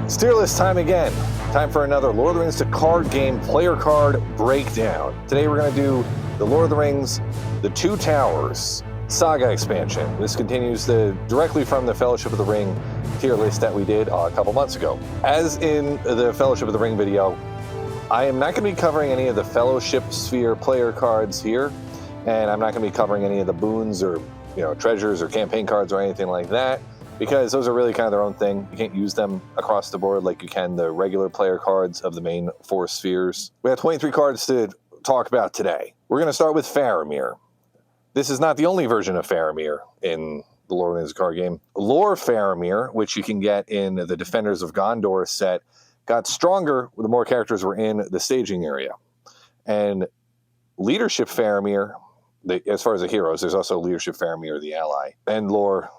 It's tier list time again. Time for another Lord of the Rings to card game player card breakdown. Today we're going to do the Lord of the Rings, the Two Towers Saga Expansion. This continues directly from the Fellowship of the Ring tier list that we did a couple months ago. As in the Fellowship of the Ring video, I am not going to be covering any of the Fellowship Sphere player cards here, and I'm not going to be covering any of the boons or treasures or campaign cards or anything like that, because those are really kind of their own thing. You can't use them across the board like you can the regular player cards of the main four spheres. We have 23 cards to talk about today. We're going to start with Faramir. This is not the only version of Faramir in the Lord of the Rings card game. Lore Faramir, which you can get in the Defenders of Gondor set, got stronger the more characters were in the staging area. And Leadership Faramir, as far as the heroes, there's also Leadership Faramir, the ally, and Lore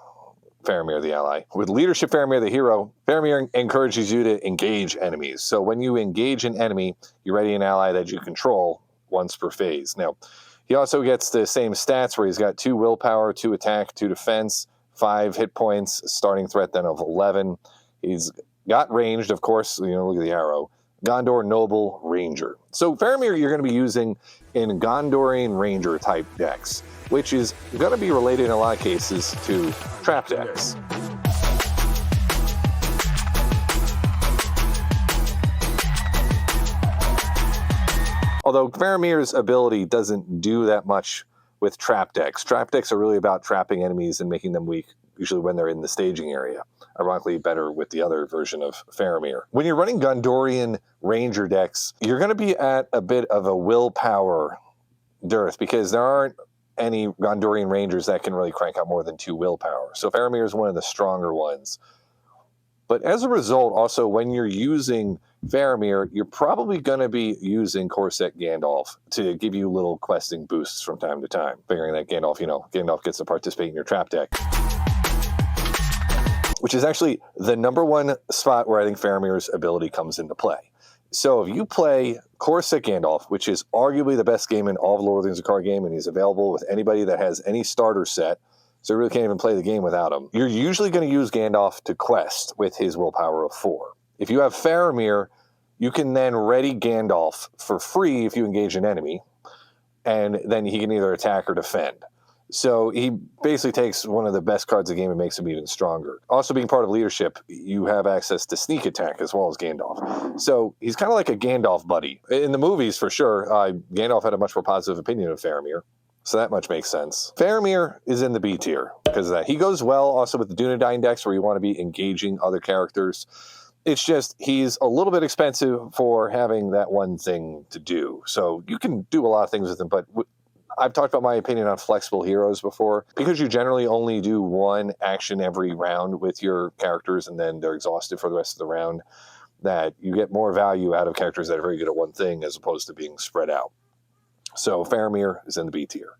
Faramir, the ally. With Leadership Faramir, the hero, Faramir encourages you to engage enemies. So when you engage an enemy, you ready an ally that you control once per phase. Now, he also gets the same stats where he's got 2 willpower, 2 attack, 2 defense, 5 hit points, starting threat then of 11. He's got ranged, of course, look at the arrow. Gondor Noble Ranger. So Faramir you're going to be using in Gondorian Ranger type decks, which is going to be related in a lot of cases to trap decks. Although Faramir's ability doesn't do that much with trap decks. Trap decks are really about trapping enemies and making them weak, usually when they're in the staging area. Ironically, better with the other version of Faramir. When you're running Gondorian Ranger decks, you're going to be at a bit of a willpower dearth because there aren't any Gondorian Rangers that can really crank out more than 2 willpower. So Faramir is one of the stronger ones. But as a result, also, when you're using Faramir, you're probably going to be using Corset Gandalf to give you little questing boosts from time to time. Figuring that Gandalf gets to participate in your trap deck, which is actually the number one spot where I think Faramir's ability comes into play. So if you play Corset Gandalf, which is arguably the best game in all of Lord of the Rings card game, and he's available with anybody that has any starter set, so you really can't even play the game without him, you're usually going to use Gandalf to quest with his willpower of 4. If you have Faramir, you can then ready Gandalf for free if you engage an enemy, and then he can either attack or defend. So he basically takes one of the best cards of the game and makes him even stronger. Also, being part of leadership, you have access to sneak attack as well as Gandalf. So he's kind of like a Gandalf buddy. In the movies, for sure, Gandalf had a much more positive opinion of Faramir. So that much makes sense. Faramir is in the B tier because of that. He goes well also with the Dunedain decks where you want to be engaging other characters. It's just he's a little bit expensive for having that one thing to do. So you can do a lot of things with him, but I've talked about my opinion on flexible heroes before. Because you generally only do one action every round with your characters and then they're exhausted for the rest of the round, that you get more value out of characters that are very good at one thing as opposed to being spread out. So Faramir is in the B tier.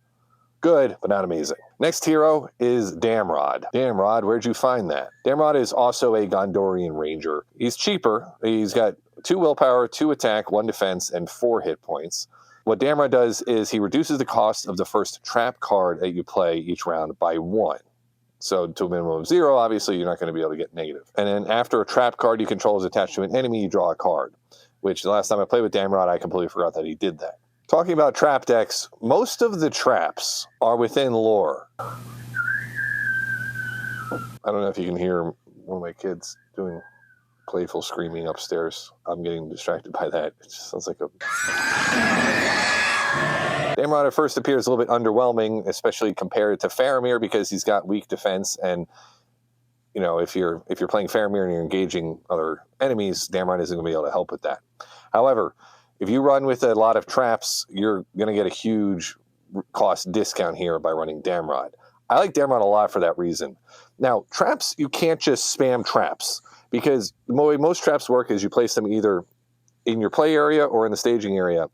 Good, but not amazing. Next hero is Damrod. Damrod, where'd you find that? Damrod is also a Gondorian Ranger. He's cheaper. He's got 2 willpower, 2 attack, 1 defense, and 4 hit points. What Damrod does is he reduces the cost of the first trap card that you play each round by 1. So to a minimum of 0, obviously you're not going to be able to get negative. And then after a trap card you control is attached to an enemy, you draw a card. Which the last time I played with Damrod, I completely forgot that he did that. Talking about trap decks, most of the traps are within lore. I don't know if you can hear one of my kids doing playful screaming upstairs. I'm getting distracted by that. It just sounds like a... Damrod at first appears a little bit underwhelming, especially compared to Faramir because he's got weak defense, and if you're playing Faramir and you're engaging other enemies, Damrod isn't going to be able to help with that. However, if you run with a lot of traps, you're going to get a huge cost discount here by running Damrod. I like Damrod a lot for that reason. Now, traps, you can't just spam traps because the way most traps work is you place them either in your play area or in the staging area,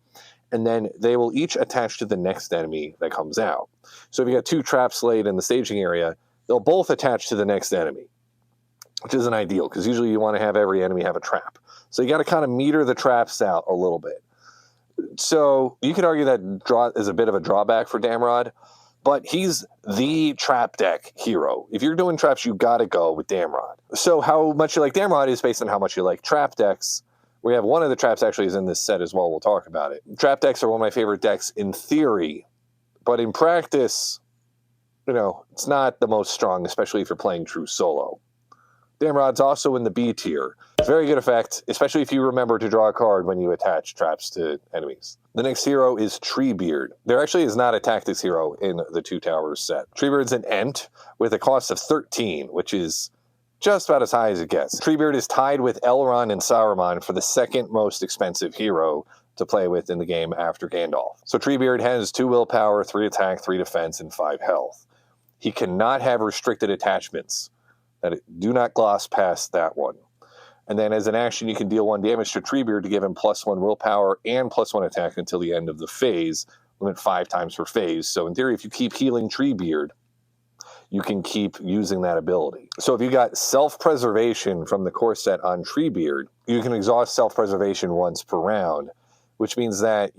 and then they will each attach to the next enemy that comes out. So if you got 2 traps laid in the staging area, they'll both attach to the next enemy, which isn't ideal because usually you want to have every enemy have a trap. So you got to kind of meter the traps out a little bit. So you could argue that draw is a bit of a drawback for Damrod, but he's the trap deck hero. If you're doing traps, you got to go with Damrod. So how much you like Damrod is based on how much you like trap decks. We have one of the traps actually is in this set as well. We'll talk about it. Trap decks are one of my favorite decks in theory, but in practice, you know, it's not the most strong, especially if you're playing true solo. Damrod's also in the B tier. Very good effect, especially if you remember to draw a card when you attach traps to enemies. The next hero is Treebeard. There actually is not a tactics hero in the Two Towers set. Treebeard's an Ent with a cost of 13, which is just about as high as it gets. Treebeard is tied with Elrond and Saruman for the second most expensive hero to play with in the game after Gandalf. So Treebeard has 2 willpower, 3 attack, 3 defense, and 5 health. He cannot have restricted attachments. Do not gloss past that one. And then as an action, you can deal 1 damage to Treebeard to give him +1 willpower and +1 attack until the end of the phase. Limit 5 times per phase. So in theory, if you keep healing Treebeard, you can keep using that ability. So if you got self-preservation from the core set on Treebeard, you can exhaust self-preservation once per round, which means that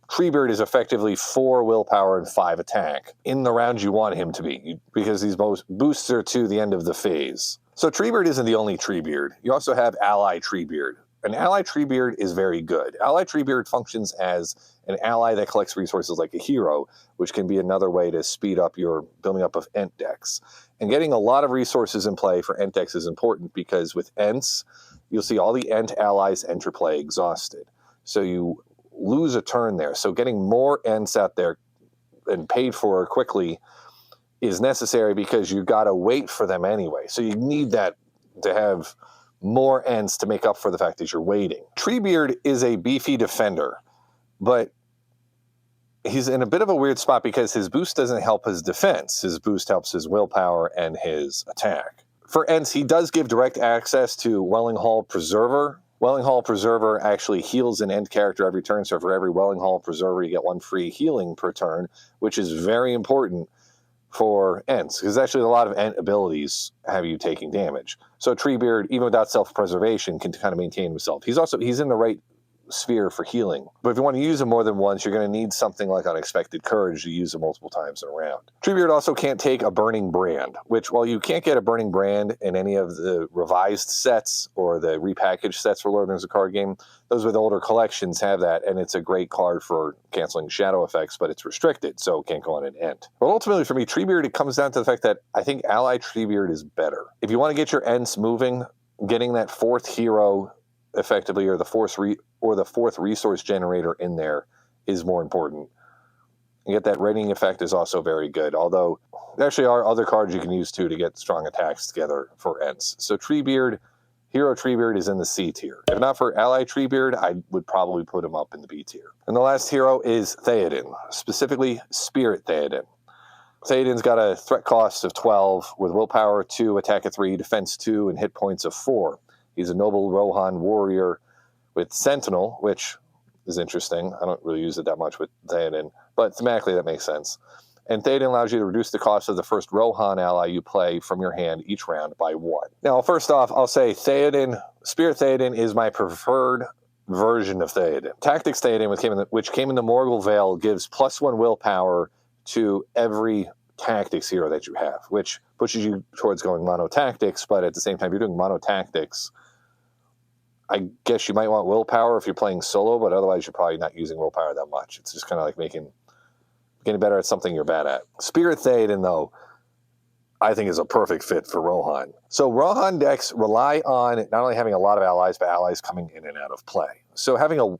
Treebeard is effectively 4 willpower and 5 attack in the round you want him to be, because these boosts are to the end of the phase. So Treebeard isn't the only Treebeard. You also have Ally Treebeard. An Ally Treebeard is very good. Ally Treebeard functions as an ally that collects resources like a hero, which can be another way to speed up your building up of Ent decks. And getting a lot of resources in play for Ent decks is important, because with Ents, you'll see all the Ent allies enter play exhausted. So you lose a turn there. So getting more Ents out there and paid for quickly is necessary, because you got to wait for them anyway. So you need that to have more Ents to make up for the fact that you're waiting. Treebeard is a beefy defender, but he's in a bit of a weird spot because his boost doesn't help his defense. His boost helps his willpower and his attack. For Ents, he does give direct access to Welling Hall Preserver. Welling Hall Preserver actually heals an Ent character every turn, so for every Welling Hall Preserver, you get 1 free healing per turn, which is very important for Ents, because actually a lot of Ent abilities have you taking damage. So Treebeard, even without self-preservation, can kind of maintain himself. He's in the right sphere for healing. But if you want to use him more than once, you're going to need something like Unexpected Courage to use him multiple times in a round. Treebeard also can't take a Burning Brand, which, while you can't get a Burning Brand in any of the revised sets or the repackaged sets for Lord of the Rings, a card game, those with older collections have that, and it's a great card for canceling shadow effects, but it's restricted, so it can't go on an Ent. But ultimately, for me, Treebeard, it comes down to the fact that I think Ally Treebeard is better. If you want to get your Ents moving, getting that 4th hero effectively, or the 4th resource generator in there, is more important. And get that rating effect is also very good, although there actually are other cards you can use too to get strong attacks together for Ents. So Treebeard, Hero Treebeard is in the C tier. If not for Ally Treebeard, I would probably put him up in the B tier. And the last hero is Theoden, specifically Spirit Theoden. Theoden's got a threat cost of 12 with willpower 2, attack of 3, defense 2, and hit points of 4. He's a noble Rohan warrior with Sentinel, which is interesting. I don't really use it that much with Theoden, but thematically that makes sense. And Theoden allows you to reduce the cost of the first Rohan ally you play from your hand each round by 1. Now, first off, I'll say Theoden, Spirit Theoden is my preferred version of Theoden. Tactics Theoden, which came in the Morgul Veil, gives +1 willpower to every tactics hero that you have, which pushes you towards going mono tactics, but at the same time, if you're doing mono tactics, I guess you might want willpower if you're playing solo, but otherwise you're probably not using willpower that much. It's just kind of like getting better at something you're bad at. Spirit Theoden, though, I think is a perfect fit for Rohan. So Rohan decks rely on not only having a lot of allies, but allies coming in and out of play. So having a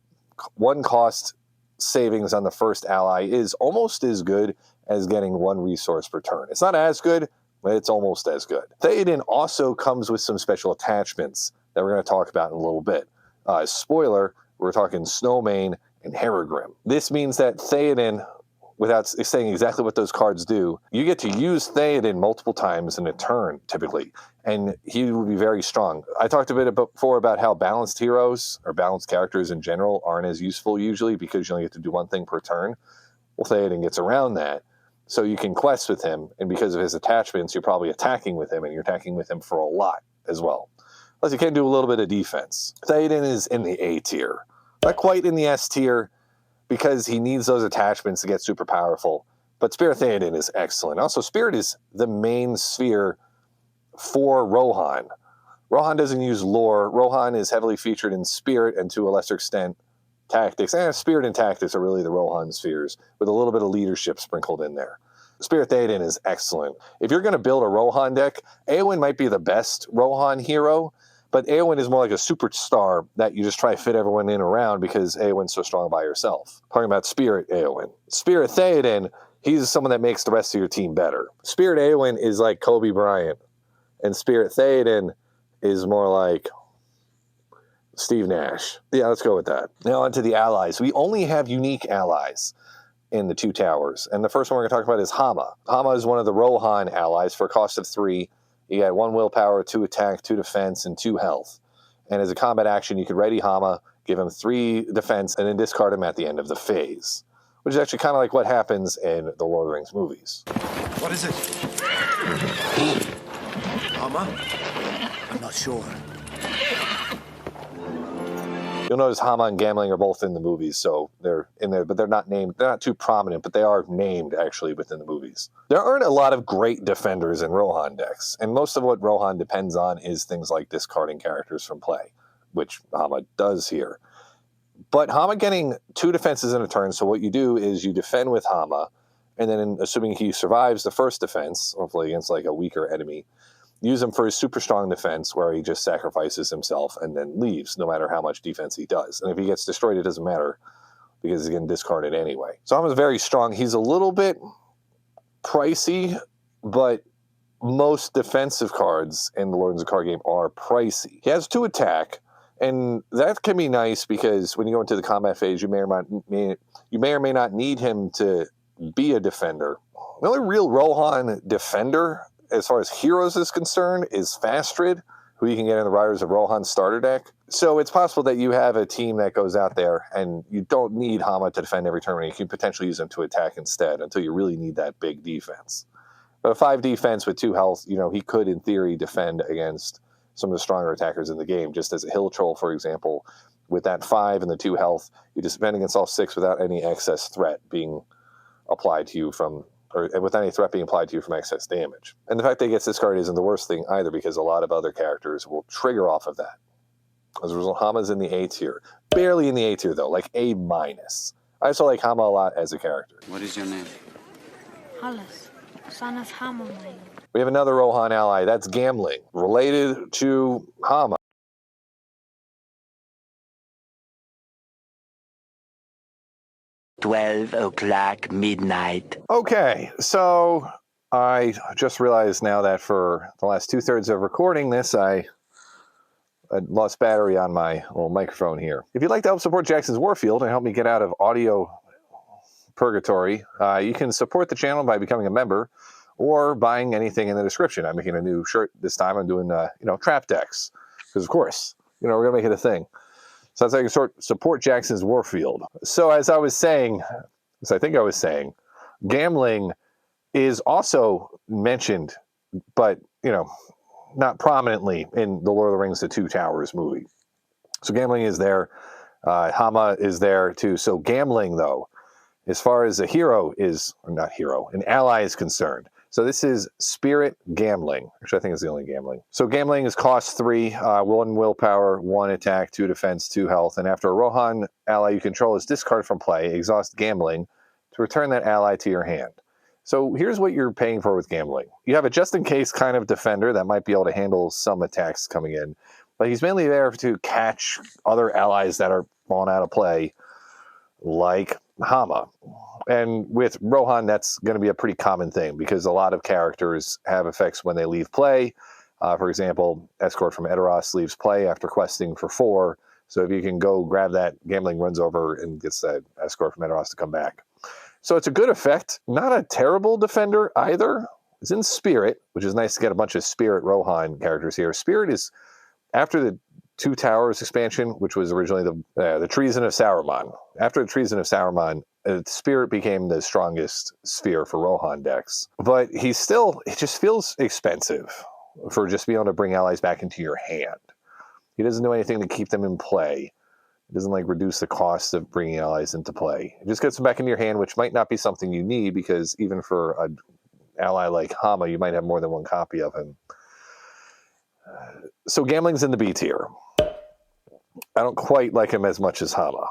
1 cost savings on the first ally is almost as good as getting 1 resource per turn. It's not as good, but it's almost as good. Theoden also comes with some special attachments that we're going to talk about in a little bit. Spoiler, we're talking Snowmane and Herogrim. This means that Theoden, without saying exactly what those cards do, you get to use Theoden multiple times in a turn, typically, and he will be very strong. I talked a bit before about how balanced heroes, or balanced characters in general, aren't as useful usually because you only get to do 1 thing per turn. Well, Theoden gets around that, so you can quest with him, and because of his attachments, you're probably attacking with him, and you're attacking with him for a lot as well. Plus, you can do a little bit of defense. Theoden is in the A tier. Not quite in the S tier, because he needs those attachments to get super powerful. But Spirit Theoden is excellent. Also, Spirit is the main sphere for Rohan. Rohan doesn't use lore. Rohan is heavily featured in Spirit and to a lesser extent Tactics. And Spirit and Tactics are really the Rohan spheres with a little bit of leadership sprinkled in there. Spirit Theoden is excellent. If you're going to build a Rohan deck, Eowyn might be the best Rohan hero, but Eowyn is more like a superstar that you just try to fit everyone in around because Eowyn's so strong by herself. Talking about Spirit Eowyn. Spirit Theoden, he's someone that makes the rest of your team better. Spirit Eowyn is like Kobe Bryant, and Spirit Theoden is more like Steve Nash. Yeah, let's go with that. Now on to the allies. We only have unique allies in the Two Towers. And the first one we're going to talk about is Hama. Hama is one of the Rohan allies for a cost of 3. You get 1 willpower, 2 attack, 2 defense, and 2 health. And as a combat action, you could ready Hama, give him 3 defense, and then discard him at the end of the phase. Which is actually kind of like what happens in the Lord of the Rings movies. What is it? Hama? I'm not sure. You'll notice Hama and Gamling are both in the movies, so they're in there, but they're not named. They're not too prominent, but they are named actually within the movies. There aren't a lot of great defenders in Rohan decks, and most of what Rohan depends on is things like discarding characters from play, which Hama does here. But Hama getting 2 defenses in a turn, so what you do is you defend with Hama, and then assuming he survives the first defense, hopefully against like a weaker enemy, use him for his super strong defense where he just sacrifices himself and then leaves no matter how much defense he does. And if he gets destroyed, it doesn't matter because he's getting discarded anyway. So Hama's very strong. He's a little bit pricey, but most defensive cards in the Lords of the Card game are pricey. He has 2 attack, and that can be nice because when you go into the combat phase, you may or may not need him to be a defender. The only real Rohan defender as far as heroes is concerned, is Fastrid, who you can get in the Riders of Rohan starter deck. So it's possible that you have a team that goes out there and you don't need Hama to defend every turn. You can potentially use him to attack instead until you really need that big defense. But a 5 defense with 2 health, he could, in theory, defend against some of the stronger attackers in the game. Just as a Hill Troll, for example, with that 5 and the 2 health, you just defend against all 6 without any excess threat being applied to you from with any threat being applied to you from excess damage. And the fact that he gets discarded isn't the worst thing either, because a lot of other characters will trigger off of that. As a result, Hama's in the A tier. Barely in the A tier, though, like A-. I also like Hama a lot as a character. What is your name? Hallis, son of Hama. We have another Rohan ally, that's Gamling, related to Hama. $12 midnight. Okay, so I just realized now that for the last 2/3 of recording this, I lost battery on my little microphone here. If you'd like to help support Jackson's Warfield and help me get out of audio purgatory, you can support the channel by becoming a member or buying anything in the description. I'm making a new shirt this time. I'm doing, trap decks, because of course, we're going to make it a thing. So that's how you can support Jackson's Warfield. So as I think I was saying, Gamling is also mentioned, but, not prominently in the Lord of the Rings The Two Towers movie. So Gamling is there. Hama is there too. So Gamling, though, as far as a hero is, or not hero, an ally is concerned. So this is Spirit Gamling. Actually, I think it's the only Gamling. So Gamling is cost 3, 1 willpower, 1 attack, 2 defense, 2 health. And after a Rohan ally you control is discarded from play, exhaust Gamling to return that ally to your hand. So here's what you're paying for with Gamling. You have a just-in-case kind of defender that might be able to handle some attacks coming in, but he's mainly there to catch other allies that are falling out of play, like Hama. And with Rohan, that's going to be a pretty common thing, because a lot of characters have effects when they leave play. For example, Escort from Edoras leaves play after questing for 4, so if you can go grab that, Gamling runs over and gets that Escort from Edoras to come back. So it's a good effect. Not a terrible defender either. It's in Spirit, which is nice to get a bunch of Spirit Rohan characters here. Spirit is, after the Two Towers expansion, which was originally the Treason of Sauron. After the Treason of Sauron, Spirit became the strongest sphere for Rohan decks. But it just feels expensive for just being able to bring allies back into your hand. He doesn't do anything to keep them in play. It doesn't like reduce the cost of bringing allies into play. It just gets them back into your hand, which might not be something you need because even for an ally like Hama, you might have more than one copy of him. So Gambling's in the B tier. I don't quite like him as much as Hama.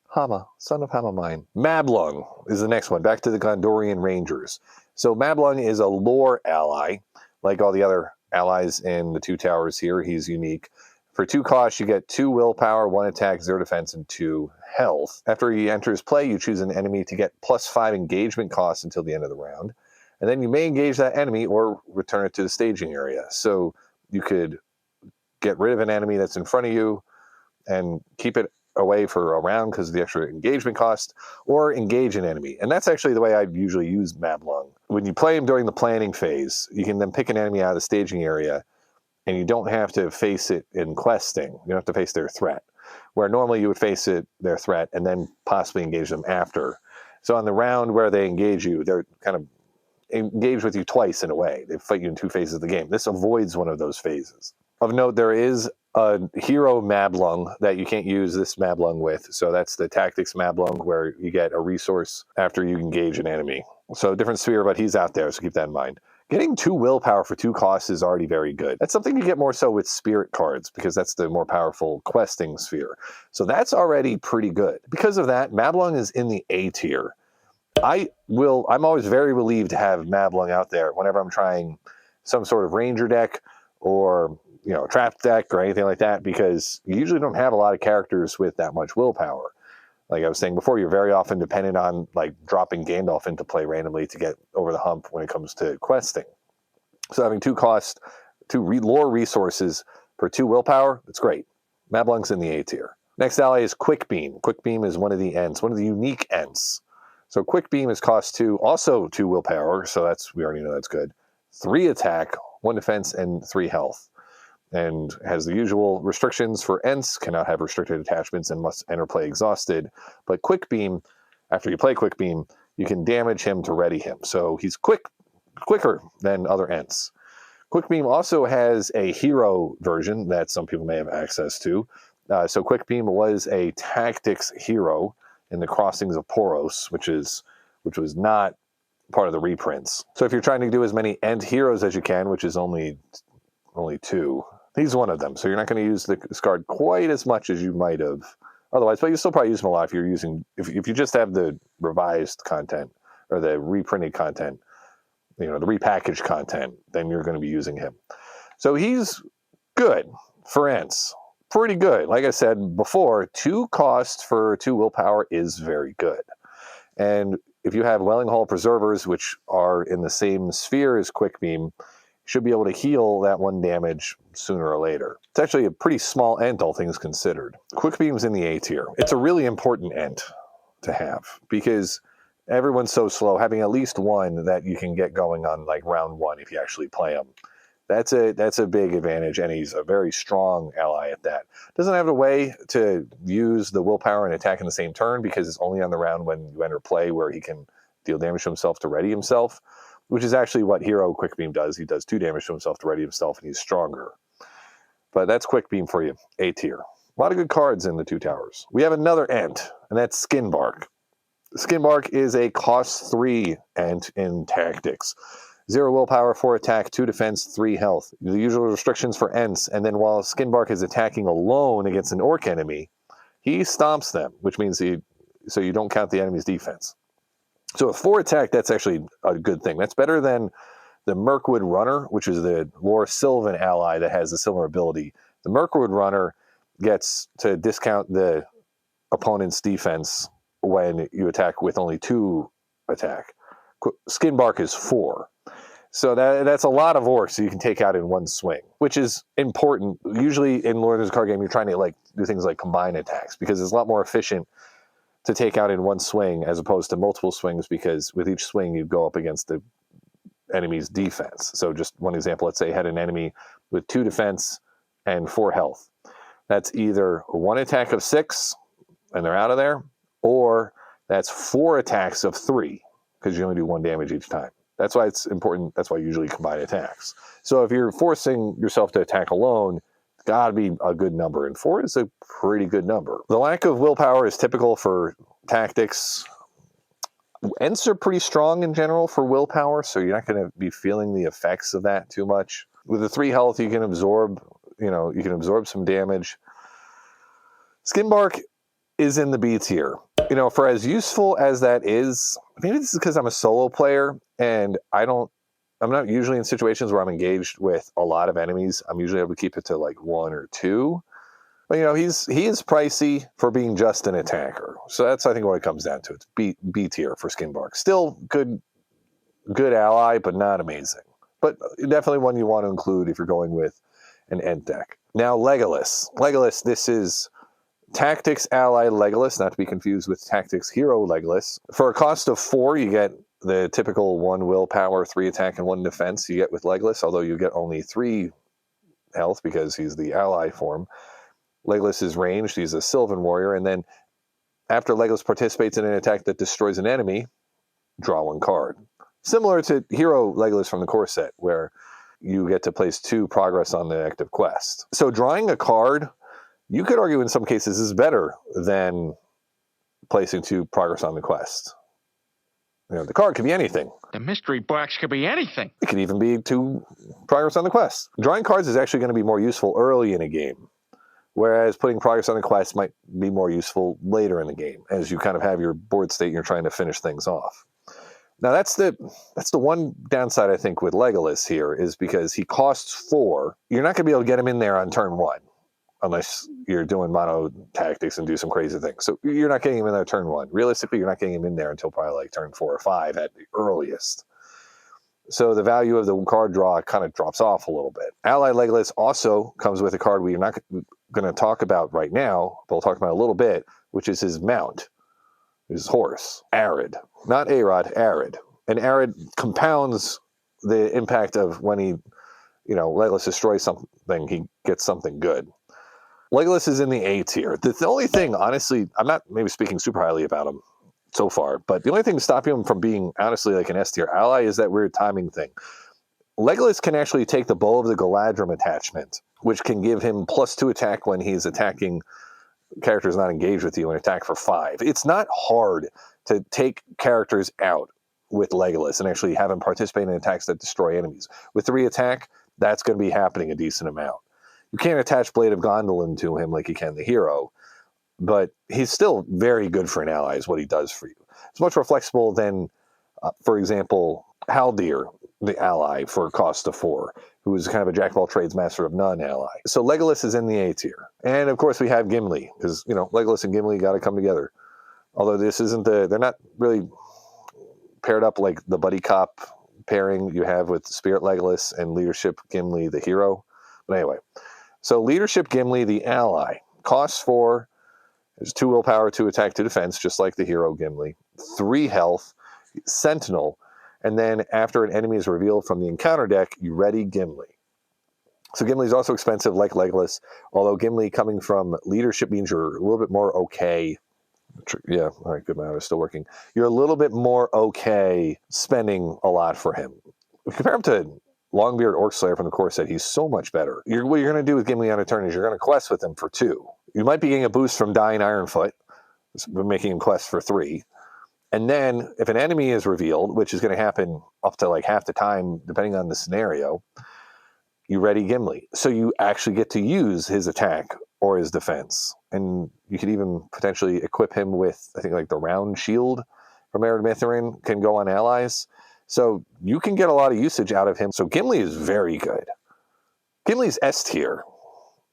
Hama, son of Hama mine. Mablung is the next one. Back to the Gondorian Rangers. So Mablung is a lore ally. Like all the other allies in the 2 towers here, he's unique. For 2 costs, you get 2 willpower, 1 attack, 0 defense, and 2 health. After he enters play, you choose an enemy to get +5 engagement costs until the end of the round. And then you may engage that enemy or return it to the staging area. So you could get rid of an enemy that's in front of you and keep it away for a round because of the extra engagement cost, or engage an enemy. And that's actually the way I usually use Mablung. When you play him during the planning phase, you can then pick an enemy out of the staging area, and you don't have to face it in questing. You don't have to face their threat, where normally you would face their threat and then possibly engage them after. So on the round where they engage you, they're kind of engaged with you twice in a way. They fight you in 2 phases of the game. This avoids one of those phases. Of note, there is a hero Mablung that you can't use this Mablung with. So that's the Tactics Mablung, where you get a resource after you engage an enemy. So different sphere, but he's out there, so keep that in mind. Getting 2 willpower for 2 costs is already very good. That's something you get more so with spirit cards, because that's the more powerful questing sphere. So that's already pretty good. Because of that, Mablung is in the A tier. I'm always very relieved to have Mablung out there whenever I'm trying some sort of ranger deck or trap deck or anything like that, because you usually don't have a lot of characters with that much willpower. Like I was saying before, you're very often dependent on like dropping Gandalf into play randomly to get over the hump when it comes to questing. So having 2 cost, 2 lore resources for 2 willpower, it's great. Mablung's in the A tier. Next ally is Quick Beam. Quick Beam is one of the Ents, one of the unique Ents. So Quick Beam is cost 2, also 2 willpower, so we already know that's good. 3 attack, 1 defense, and 3 health. And has the usual restrictions for Ents, cannot have restricted attachments and must enter play exhausted. But Quick Beam, after you play Quick Beam, you can damage him to ready him. So he's quicker than other Ents. Quick Beam also has a hero version that some people may have access to. So Quick Beam was a tactics hero in the Crossings of Poros, which was not part of the reprints. So if you're trying to do as many Ent heroes as you can, which is only 2, he's one of them. So you're not going to use this card quite as much as you might have otherwise, but you still probably use him a lot if you just have the revised content or the reprinted content, the repackaged content, then you're going to be using him. So he's good for Ents. Pretty good. Like I said before, 2 costs for 2 willpower is very good. And if you have Welling Hall Preservers, which are in the same sphere as Quick Beam, should be able to heal that 1 damage sooner or later. It's actually a pretty small Ent, all things considered. Quick Beam's in the A tier. It's a really important Ent to have, because everyone's so slow. Having at least 1 that you can get going on like round 1 if you actually play him, that's a big advantage, and he's a very strong ally at that. Doesn't have a way to use the willpower and attack in the same turn, because it's only on the round when you enter play where he can deal damage to himself to ready himself, which is actually what Hero Quick Beam does. He does 2 damage to himself to ready himself, and he's stronger. But that's Quick Beam for you, A tier. A lot of good cards in the 2 towers. We have another Ent, and that's Skinbark. Skinbark is a cost 3 Ent in Tactics. 0 willpower, 4 attack, 2 defense, 3 health. The usual restrictions for Ents, and then while Skinbark is attacking alone against an orc enemy, he stomps them, which means so you don't count the enemy's defense. So a 4 attack, that's actually a good thing. That's better than the Mirkwood Runner, which is the Lore Sylvan ally that has a similar ability. The Mirkwood Runner gets to discount the opponent's defense when you attack with only 2 attack. Skinbark is 4. So that's a lot of orcs you can take out in 1 swing, which is important. Usually in Lord of the Card game, you're trying to do things like combine attacks, because it's a lot more efficient to take out in 1 swing as opposed to multiple swings, because with each swing you go up against the enemy's defense. So just one example, let's say you had an enemy with 2 defense and 4 health. That's either 1 attack of 6 and they're out of there, or that's 4 attacks of 3, because you only do 1 damage each time. That's why it's important. That's why you usually combine attacks. So if you're forcing yourself to attack alone, got to be a good number, and 4 is a pretty good number. The lack of willpower is typical for tactics. Ents are pretty strong in general for willpower, so you're not going to be feeling the effects of that too much. With the 3 health, you can absorb, some damage. Skinbark is in the B tier. For as useful as that is, maybe this is because I'm a solo player and I'm not usually in situations where I'm engaged with a lot of enemies. I'm usually able to keep it to like 1 or 2. But he is pricey for being just an attacker. So that's, I think, what it comes down to. It's B tier for Skinbark. Still good ally, but not amazing. But definitely one you want to include if you're going with an Ent deck. Now, Legolas. Legolas, this is Tactics Ally Legolas, not to be confused with Tactics Hero Legolas. For a cost of 4, you get the typical 1 willpower, 3 attack, and 1 defense you get with Legolas, although you get only 3 health because he's the ally form. Legolas is ranged, he's a Sylvan warrior, and then after Legolas participates in an attack that destroys an enemy, draw 1 card. Similar to Hero Legolas from the core set, where you get to place 2 progress on the active quest. So drawing a card, you could argue in some cases, is better than placing 2 progress on the quest. The card could be anything. The mystery box could be anything. It could even be 2 progress on the quest. Drawing cards is actually going to be more useful early in a game, whereas putting progress on the quest might be more useful later in the game, as you kind of have your board state and you're trying to finish things off. Now, that's the one downside, I think, with Legolas here, is because he costs 4. You're not going to be able to get him in there on turn 1, unless you're doing mono tactics and do some crazy things. So you're not getting him in there turn 1. Realistically, you're not getting him in there until probably like turn 4 or 5 at the earliest. So the value of the card draw kind of drops off a little bit. Ally Legolas also comes with a card we're not going to talk about right now, but we'll talk about a little bit, which is his mount, his horse, Arid. Not Arod, Arid. And Arid compounds the impact of when he, Legolas destroys something, he gets something good. Legolas is in the A tier. The only thing, honestly, I'm not maybe speaking super highly about him so far, but the only thing to stop him from being, honestly, like an S tier ally is that weird timing thing. Legolas can actually take the Bow of the Galadrim attachment, which can give him +2 attack when he's attacking characters not engaged with you and attack for 5. It's not hard to take characters out with Legolas and actually have him participate in attacks that destroy enemies. With 3 attack, that's going to be happening a decent amount. You can't attach Blade of Gondolin to him like you can the hero, but he's still very good for an ally is what he does for you. It's much more flexible than, for example, Haldir, the ally for cost of 4, who is kind of a jack-of-all-trades, master-of-none ally. So Legolas is in the A tier. And, of course, we have Gimli, because, Legolas and Gimli got to come together. Although this isn't they're not really paired up like the buddy cop pairing you have with Spirit Legolas and Leadership Gimli, the hero. But anyway, so Leadership Gimli, the ally, costs 4, there's 2 willpower, 2 attack, 2 defense, just like the hero Gimli, 3 health, Sentinel, and then after an enemy is revealed from the encounter deck, you ready Gimli. So Gimli is also expensive like Legolas, although Gimli coming from Leadership means you're a little bit more okay. Yeah, all right, good man, it's still working. You're a little bit more okay spending a lot for him. Compare him to Longbeard Orcslayer from the core set, he's so much better. What you're going to do with Gimli on a turn is you're going to quest with him for 2. You might be getting a boost from Dying Ironfoot, making him quest for 3. And then if an enemy is revealed, which is going to happen up to like half the time, depending on the scenario, you ready Gimli. So you actually get to use his attack or his defense. And you could even potentially equip him with, I think, like the round shield from Ered Mithrin can go on allies. So you can get a lot of usage out of him. So Gimli is very good. Gimli's S tier.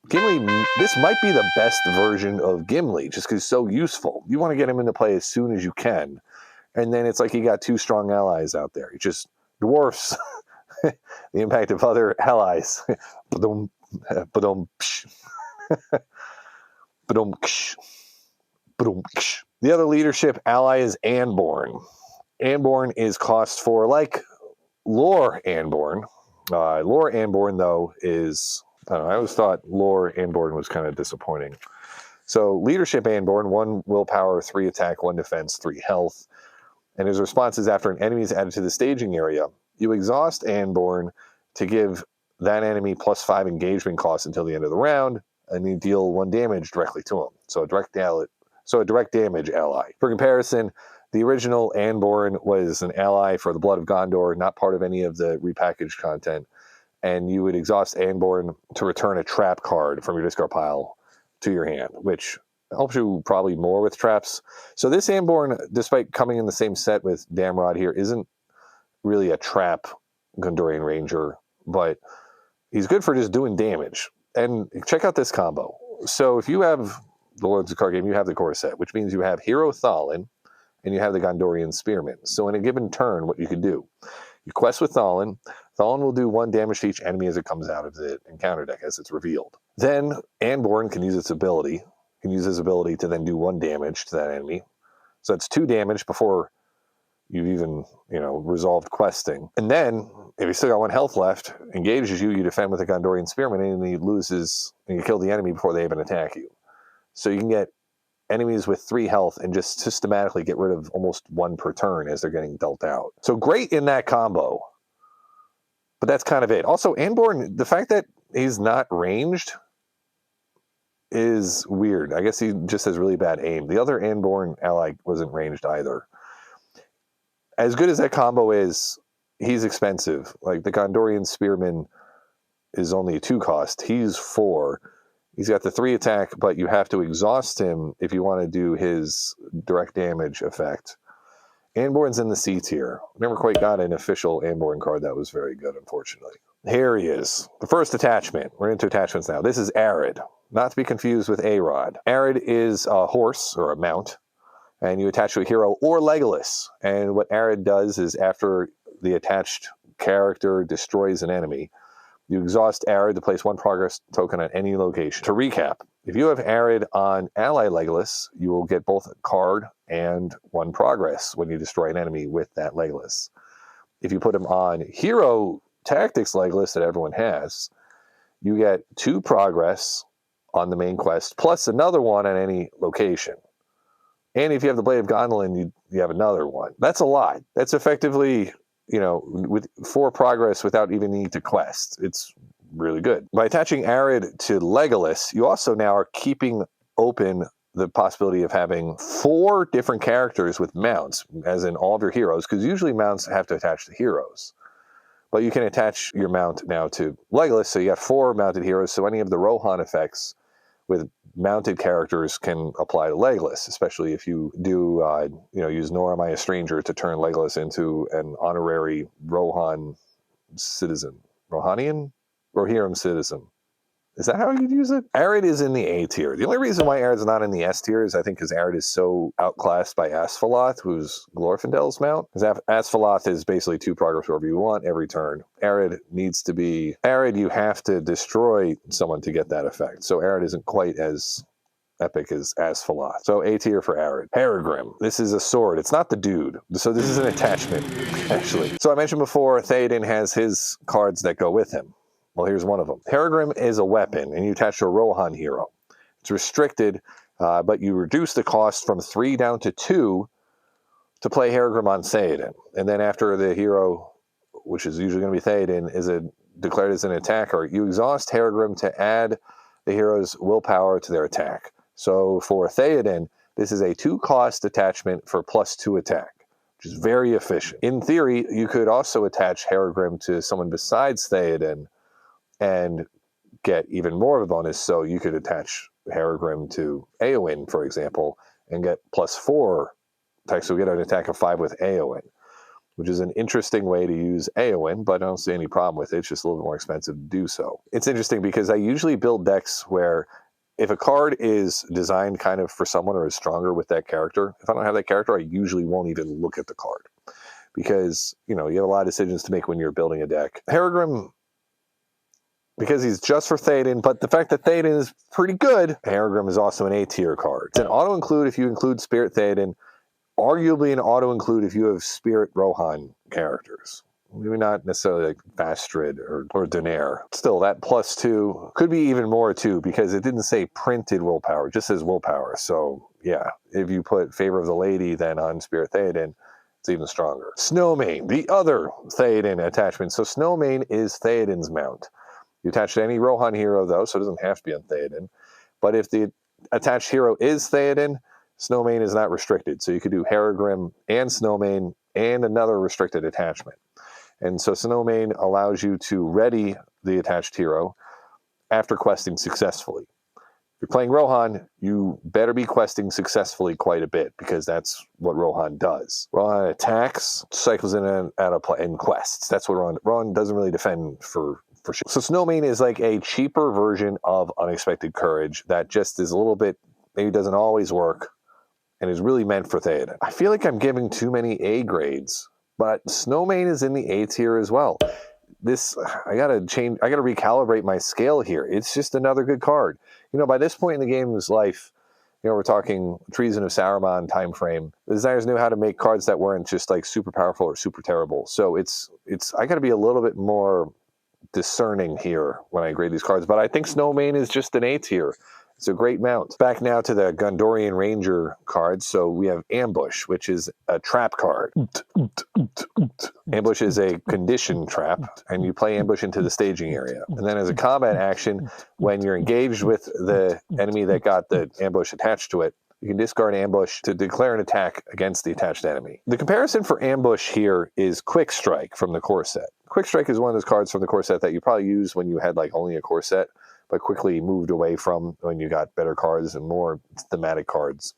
Gimli, this might be the best version of Gimli, just because he's so useful. You want to get him into play as soon as you can. And then it's like you got 2 strong allies out there. It just dwarfs the impact of other allies. The other leadership ally is Anborn. Anborn is cost 4, like lore Anborn. Lore Anborn, though, is... I always thought lore Anborn was kind of disappointing. So leadership Anborn, 1 willpower, 3 attack, 1 defense, 3 health. And his response is after an enemy is added to the staging area, you exhaust Anborn to give that enemy plus 5 engagement cost until the end of the round, and you deal 1 damage directly to him. So a direct damage ally. For comparison, the original Anborn was an ally for the Blood of Gondor, not part of any of the repackaged content, and you would exhaust Anborn to return a trap card from your discard pile to your hand, which helps you probably more with traps. So this Anborn, despite coming in the same set with Damrod here, isn't really a trap Gondorian Ranger, but he's good for just doing damage. And check out this combo. So if you have the Lords of the Card Game, you have the core set, which means you have Hero Thalin and you have the Gondorian Spearman. So in a given turn, what you could do, you quest with Thalin. Thalin will do 1 damage to each enemy as it comes out of the encounter deck, as it's revealed. Then Anborn can use his ability to then do 1 damage to that enemy. So that's 2 damage before you've even, resolved questing. And then, if you still got 1 health left, engages you, you defend with a Gondorian Spearman, and he loses, and you kill the enemy before they even attack you. So you can get enemies with 3 health and just systematically get rid of almost 1 per turn as they're getting dealt out. So great in that combo. But that's kind of it. Also, Anborn, the fact that he's not ranged is weird. I guess he just has really bad aim. The other Anborn ally wasn't ranged either. As good as that combo is, he's expensive. Like the Gondorian Spearman is only a 2 cost. He's 4. He's got the 3 attack, but you have to exhaust him if you want to do his direct damage effect. Anborn's in the C tier. Never quite got an official Anborn card that was very good, unfortunately. Here he is. The first attachment. We're into attachments now. This is Arid, not to be confused with Arod. Arid is a horse or a mount, and you attach to a hero or Legolas. And what Arid does is after the attached character destroys an enemy, you exhaust Arid to place 1 progress token on any location. To recap, if you have Arid on ally Legolas, you will get both a card and 1 progress when you destroy an enemy with that Legolas. If you put him on hero tactics Legolas that everyone has, you get 2 progress on the main quest, plus another 1 on any location. And if you have the Blade of Gondolin, you have another 1. That's a lot. That's effectively, with 4 progress without even needing to quest. It's really good. By attaching Arid to Legolas, you also now are keeping open the possibility of having 4 different characters with mounts, as in all of your heroes, because usually mounts have to attach to heroes. But you can attach your mount now to Legolas, so you have 4 mounted heroes, so any of the Rohan effects with mounted characters can apply to Legolas, especially if you do, use Nor Am I a Stranger to turn Legolas into an honorary Rohan citizen. Rohanian? Rohirrim citizen. Is that how you'd use it? Arid is in the A tier. The only reason why Arid's not in the S tier is I think because Arid is so outclassed by Asphaleth, who's Glorfindel's mount. Because Asphaleth is basically 2 progress wherever you want every turn. Arid needs to be... Arid, you have to destroy someone to get that effect. So Arid isn't quite as epic as Asphaleth. So A tier for Arid. Peregrim. This is a sword. It's not the dude. So this is an attachment, actually. So I mentioned before, Theoden has his cards that go with him. Well, here's one of them. Peregrim is a weapon, and you attach to a Rohan hero. It's restricted, but you reduce the cost from 3 down to 2 to play Peregrim on Theoden. And then after the hero, which is usually going to be Theoden, is declared as an attacker, you exhaust Peregrim to add the hero's willpower to their attack. So for Theoden, this is a 2-cost attachment for +2 attack, which is very efficient. In theory, you could also attach Peregrim to someone besides Theoden and get even more of a bonus. So you could attach Peregrim to Eowyn, for example, and get +4 attack. So we get an attack of 5 with Eowyn, which is an interesting way to use Eowyn, but I don't see any problem with it. It's just a little bit more expensive to do so. It's interesting because I usually build decks where if a card is designed kind of for someone or is stronger with that character, if I don't have that character, I usually won't even look at the card because, you have a lot of decisions to make when you're building a deck. Peregrim, because he's just for Theoden, but the fact that Theoden is pretty good, Peregrim is also an A-tier card. It's an auto-include if you include Spirit Theoden, arguably an auto-include if you have Spirit Rohan characters. Maybe not necessarily like Vastrid or Daenerys. Still, that +2 could be even more too, because it didn't say printed willpower, it just says willpower. So yeah, if you put Favor of the Lady then on Spirit Theoden, it's even stronger. Snowmane, the other Theoden attachment. So Snowmane is Theoden's mount. You attach to any Rohan hero, though, so it doesn't have to be on Theoden. But if the attached hero is Theoden, Snowmane is not restricted. So you could do Harrogrim and Snowmane and another restricted attachment. And so Snowmane allows you to ready the attached hero after questing successfully. If you're playing Rohan, you better be questing successfully quite a bit, because that's what Rohan does. Rohan attacks, cycles in and out of play, and quests. That's what Rohan doesn't really defend for sure. So Snowmane is like a cheaper version of Unexpected Courage that just is a little bit, maybe doesn't always work, and is really meant for Theoden. I feel like I'm giving too many A grades, but Snowmane is in the A tier as well. I gotta recalibrate my scale here. It's just another good card. By this point in the game's life, we're talking Treason of Saruman time frame. The designers knew how to make cards that weren't just like super powerful or super terrible. So I gotta be a little bit more discerning here when I grade these cards. But I think Snowmane is just an A tier. It's a great mount. Back now to the Gondorian Ranger cards. So we have Ambush, which is a trap card. Ambush is a condition trap, and you play Ambush into the staging area. And then as a combat action, when you're engaged with the enemy that got the ambush attached to it, you can discard Ambush to declare an attack against the attached enemy. The comparison for Ambush here is Quick Strike from the core set. Quick Strike is one of those cards from the core set that you probably used when you had like only a core set, but quickly moved away from when you got better cards and more thematic cards.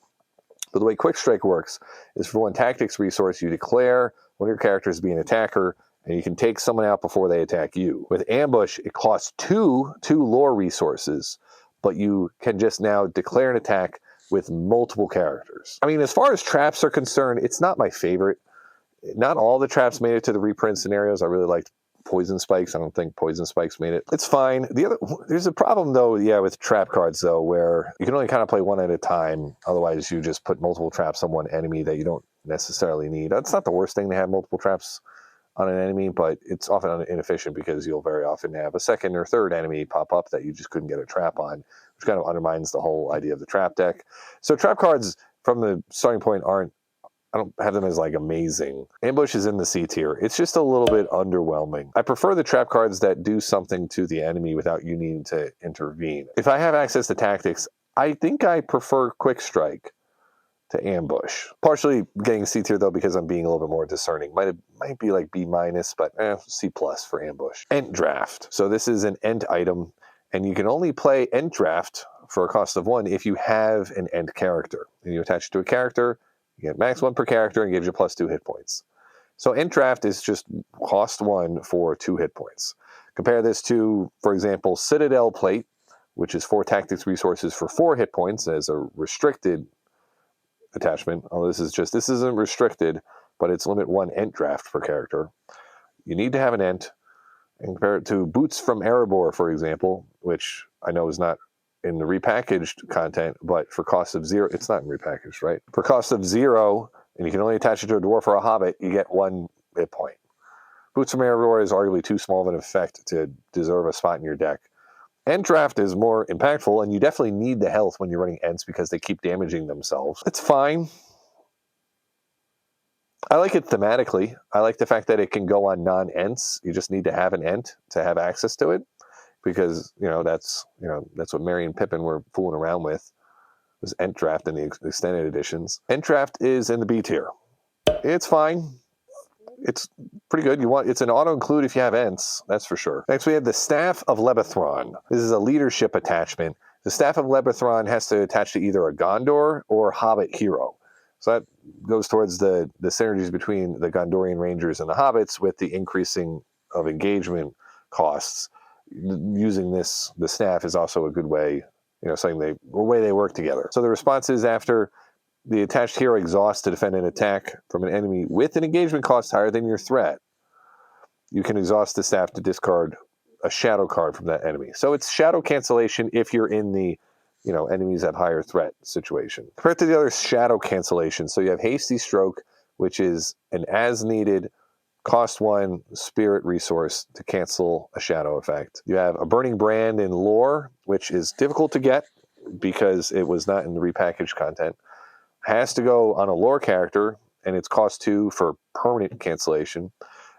But the way Quick Strike works is for one tactics resource, you declare one of your characters to be an attacker, and you can take someone out before they attack you. With Ambush, it costs two lore resources, but you can just now declare an attack with multiple characters. I mean, as far as traps are concerned, it's not my favorite. Not all the traps made it to the reprint scenarios. I really liked Poison Spikes. I don't think Poison Spikes made it. It's fine. There's a problem though, with trap cards though, where you can only kind of play one at a time. Otherwise, you just put multiple traps on one enemy that you don't necessarily need. That's not the worst thing to have multiple traps on an enemy, but it's often inefficient because you'll very often have a second or third enemy pop up that you just couldn't get a trap on, which kind of undermines the whole idea of the trap deck. So trap cards from the starting point I don't have them as like amazing. Ambush is in the C tier. It's just a little bit underwhelming. I prefer the trap cards that do something to the enemy without you needing to intervene. If I have access to tactics, I think I prefer Quick Strike to Ambush. Partially getting C tier though because I'm being a little bit more discerning. Might be like B minus, but C plus for Ambush. Ent Draft. So this is an Ent item, and you can only play Ent Draft for a cost of 1 if you have an Ent character. And you attach it to a character, you get max 1 per character and gives you plus 2 hit points. So Ent Draft is just cost 1 for 2 hit points. Compare this to, for example, Citadel Plate, which is 4 tactics resources for 4 hit points as a restricted attachment. This isn't restricted, but it's limit 1 Ent Draft per character. You need to have an Ent, and compare it to Boots from Erebor, for example, which I know is not in the repackaged content, but for cost of 0, it's not in repackaged, right? For cost of 0, and you can only attach it to a dwarf or a hobbit, you get 1 hit point. Boots from Erebor is arguably too small of an effect to deserve a spot in your deck. Ent Draft is more impactful, and you definitely need the health when you're running Ents because they keep damaging themselves. It's fine. I like it thematically. I like the fact that it can go on non-Ents. You just need to have an Ent to have access to it, because that's what Merry and Pippin were fooling around with, was Ent Draft in the extended editions. Ent Draft is in the B tier. It's fine. It's pretty good. It's an auto-include if you have Ents, that's for sure. Next, we have the Staff of Lebethron. This is a leadership attachment. The Staff of Lebethron has to attach to either a Gondor or Hobbit hero. So that goes towards the synergies between the Gondorian Rangers and the Hobbits, with the increasing of engagement costs. Using the staff is also a good way, way they work together. So the response is, after the attached hero exhausts to defend an attack from an enemy with an engagement cost higher than your threat, you can exhaust the staff to discard a shadow card from that enemy. So it's shadow cancellation if you're in the enemies at higher threat situation. Compared to the other shadow cancellation, so you have Hasty Stroke, which is an as-needed cost 1 spirit resource to cancel a shadow effect. You have a Burning Brand in lore, which is difficult to get because it was not in the repackaged content. Has to go on a lore character, and it's cost 2 for permanent cancellation.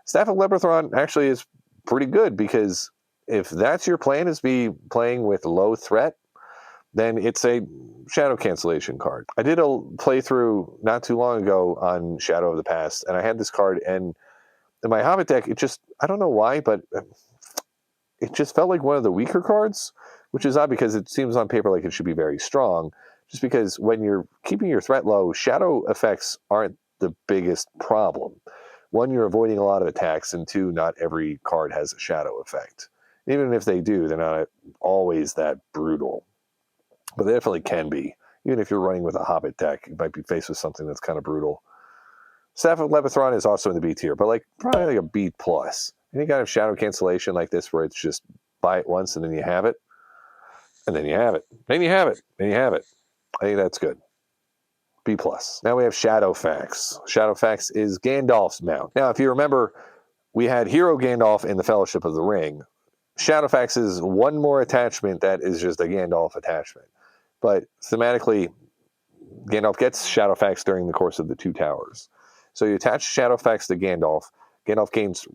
Staff of Lebethron actually is pretty good because if that's your plan, is be playing with low threat, then it's a shadow cancellation card. I did a playthrough not too long ago on Shadow of the Past, and I had this card, and in my Hobbit deck, it just, I don't know why, but it just felt like one of the weaker cards, which is odd because it seems on paper like it should be very strong, just because when you're keeping your threat low, shadow effects aren't the biggest problem. One, you're avoiding a lot of attacks, and two, not every card has a shadow effect. Even if they do, they're not always that brutal. But they definitely can be. Even if you're running with a Hobbit deck, you might be faced with something that's kind of brutal. Staff of Levithron is also in the B tier, but like probably like a B plus. Any kind of shadow cancellation like this where it's just buy it once and then you have it, and then you have it, then you have it, then you have it. I think that's good. B plus. Now we have Shadowfax. Shadowfax is Gandalf's mount. Now, if you remember, we had Hero Gandalf in the Fellowship of the Ring. Shadowfax is one more attachment that is just a Gandalf attachment. But thematically, Gandalf gets Shadowfax during the course of the Two Towers. So you attach Shadowfax to Gandalf. Gandalf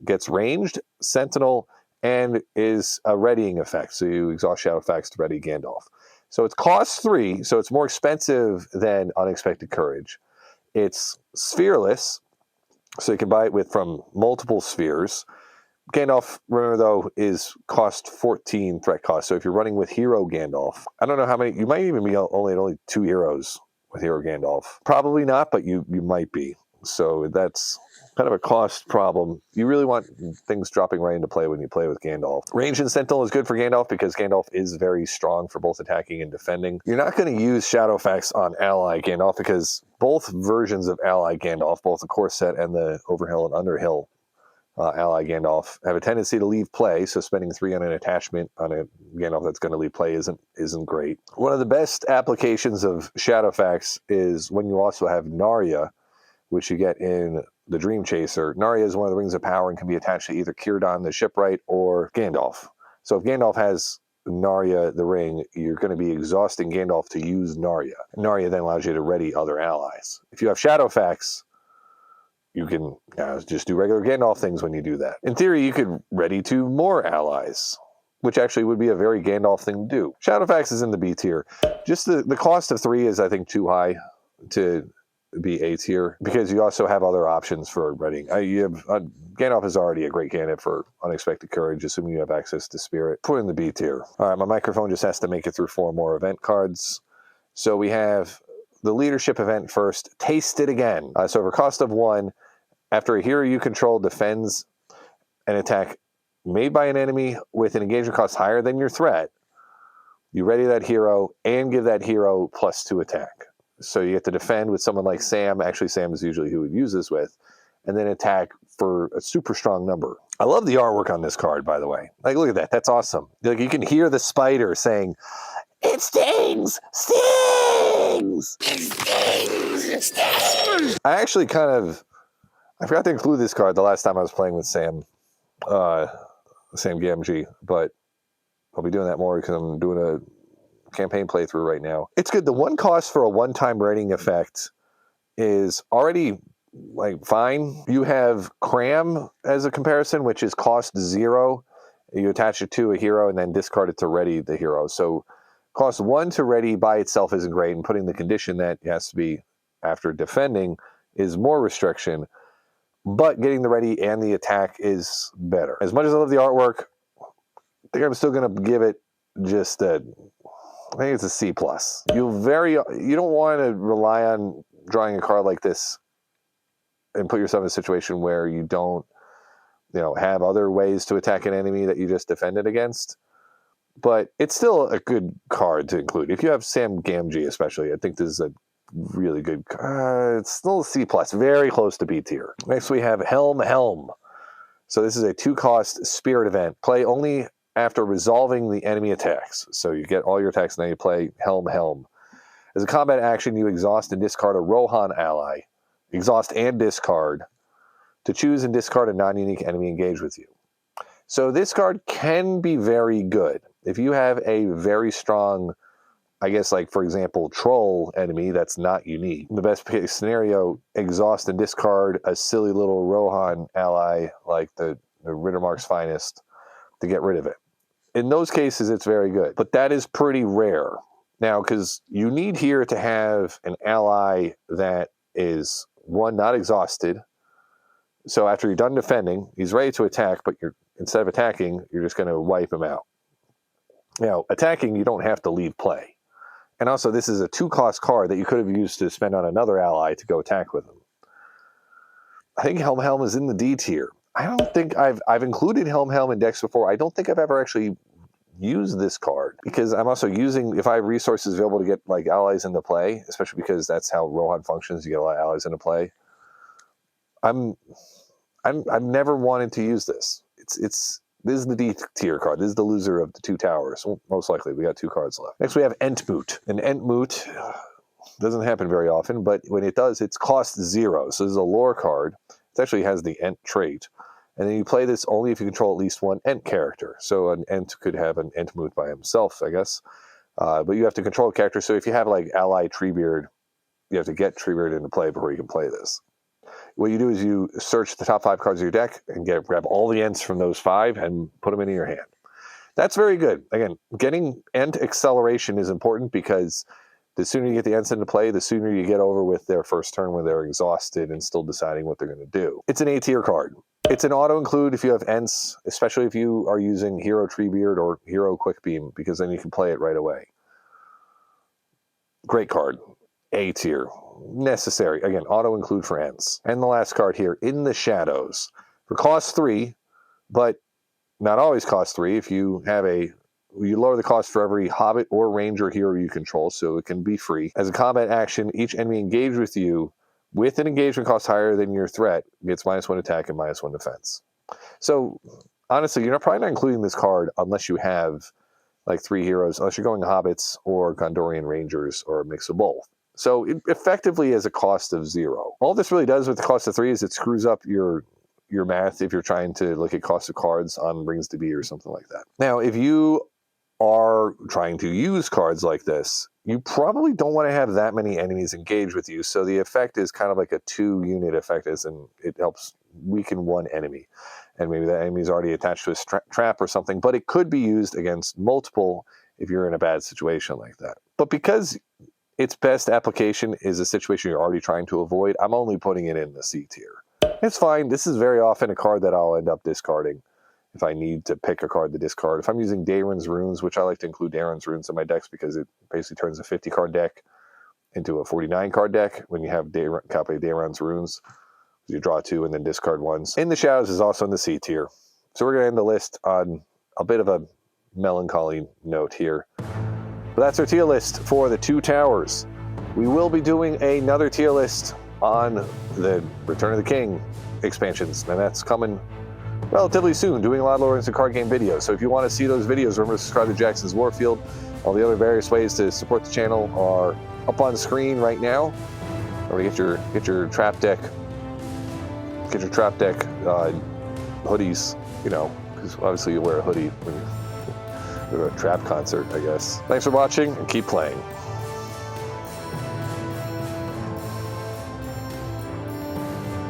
gets ranged, Sentinel, and is a readying effect. So you exhaust Shadowfax to ready Gandalf. So it costs 3, so it's more expensive than Unexpected Courage. It's sphereless, so you can buy it from multiple spheres. Gandalf, remember though, is cost 14 threat cost. So if you're running with Hero Gandalf, I don't know how many, you might even be only 2 heroes with Hero Gandalf. Probably not, but you might be. So that's kind of a cost problem. You really want things dropping right into play when you play with Gandalf. Range and Sentinel is good for Gandalf because Gandalf is very strong for both attacking and defending. You're not going to use Shadowfax on Ally Gandalf because both versions of Ally Gandalf, both the core set and the Overhill and Underhill Ally Gandalf, have a tendency to leave play, so spending 3 on an attachment on a Gandalf that's going to leave play isn't great. One of the best applications of Shadowfax is when you also have Narya, which you get in the Dream Chaser. Narya is one of the Rings of Power and can be attached to either Círdan the Shipwright or Gandalf. So if Gandalf has Narya the ring, you're going to be exhausting Gandalf to use Narya. Narya then allows you to ready other allies. If you have Shadowfax, you can just do regular Gandalf things when you do that. In theory, you could ready 2 more allies, which actually would be a very Gandalf thing to do. Shadowfax is in the B tier. Just the cost of 3 is, I think, too high to be A tier because you also have other options for readying. Gandalf is already a great candidate for Unexpected Courage, assuming you have access to Spirit. Put in the B tier. All right, my microphone just has to make it through 4 more event cards. So we have the leadership event first. Taste it again. So for cost of 1, after a hero you control defends an attack made by an enemy with an engagement cost higher than your threat, you ready that hero and give that hero +2 attack. So you get to defend with someone like Sam. Actually, Sam is usually who would use this with. And then attack for a super strong number. I love the artwork on this card, by the way. Like, look at that. That's awesome. Like, you can hear the spider saying, "It stings! Stings! It stings! It stings!" I actually I forgot to include this card the last time I was playing with Sam Gamgee, but I'll be doing that more because I'm doing a campaign playthrough right now. It's good. The one cost for a one-time rating effect is already fine. You have Cram as a comparison, which is cost 0. You attach it to a hero and then discard it to ready the hero. So cost 1 to ready by itself isn't great, and putting the condition that it has to be after defending is more restriction. But getting the ready and the attack is better. As much as I love the artwork, I think I'm still going to give it just I think it's a C+. You don't want to rely on drawing a card like this and put yourself in a situation where you don't, have other ways to attack an enemy that you just defended against. But it's still a good card to include. If you have Sam Gamgee especially, I think this is a really good card. It's still a C+, very close to B tier. Next we have Helm. So this is a 2-cost spirit event. Play only after resolving the enemy attacks. So you get all your attacks and then you play Helm. As a combat action, you exhaust and discard a Rohan ally. Exhaust and discard to choose and discard a non-unique enemy engaged with you. So this card can be very good. If you have a very strong, for example, troll enemy that's not unique, the best case scenario, exhaust and discard a silly little Rohan ally like the Rittermark's Finest to get rid of it. In those cases, it's very good. But that is pretty rare. Now, because you need here to have an ally that is, one, not exhausted. So after you're done defending, he's ready to attack, but instead of attacking, you're just going to wipe him out. Now, attacking, you don't have to leave play. And also, this is a 2-cost card that you could have used to spend on another ally to go attack with him. I think Helm is in the D tier. I don't think I've included Helm in decks before. I don't think I've ever actually used this card, because I'm also using, if I have resources available to get like allies into play, especially because that's how Rohan functions, you get a lot of allies into play. I've never wanted to use this. This is the D tier card. This is the loser of the 2 towers. Well, most likely, we got 2 cards left. Next, we have Entmoot. And Entmoot doesn't happen very often, but when it does, it's cost 0. So this is a lore card. It actually has the Ent trait. And then you play this only if you control at least one Ent character. So an Ent could have an Entmoot by himself, I guess. But you have to control a character. So if you have like ally Treebeard, you have to get Treebeard into play before you can play this. What you do is you search the top 5 cards of your deck and grab all the Ents from those 5 and put them into your hand. That's very good. Again, getting Ent acceleration is important, because the sooner you get the Ents into play, the sooner you get over with their first turn when they're exhausted and still deciding what they're going to do. It's an A tier card. It's an auto-include if you have Ents, especially if you are using Hero Treebeard or Hero Quickbeam, because then you can play it right away. Great card. A tier. Necessary. Again, auto-include for Ents. And the last card here, In the Shadows. For cost 3, but not always cost 3. If you have you lower the cost for every Hobbit or Ranger hero you control, so it can be free. As a combat action, each enemy engaged with you with an engagement cost higher than your threat gets -1 attack and -1 defense. So, honestly, you're probably not including this card unless you have like 3 heroes, unless you're going Hobbits or Gondorian Rangers or a mix of both. So it effectively is a cost of 0. All this really does with the cost of 3 is it screws up your math if you're trying to look at cost of cards on Rings to Be or something like that. Now, if you are trying to use cards like this, you probably don't want to have that many enemies engaged with you. So the effect is kind of like a 2-unit effect, as in it helps weaken one enemy. And maybe that enemy is already attached to a trap or something, but it could be used against multiple if you're in a bad situation like that. But because its best application is a situation you're already trying to avoid, I'm only putting it in the C tier. It's fine. This is very often a card that I'll end up discarding if I need to pick a card to discard. If I'm using Daeron's Runes, which I like to include Daeron's Runes in my decks because it basically turns a 50-card deck into a 49-card deck when you have a copy of Daeron's Runes. You draw 2 and then discard 1s. In the Shadows is also in the C tier. So we're going to end the list on a bit of a melancholy note here. But that's our tier list for the 2 towers. We will be doing another tier list on the Return of the King expansions, and that's coming relatively soon, doing a lot of Lord of the Card Game videos. So if you want to see those videos, remember to subscribe to Jackson's Warfield. All the other various ways to support the channel are up on screen right now. Remember to get your trap deck, hoodies, because obviously you wear a hoodie when you're at a trap concert, I guess. Thanks for watching, and keep playing.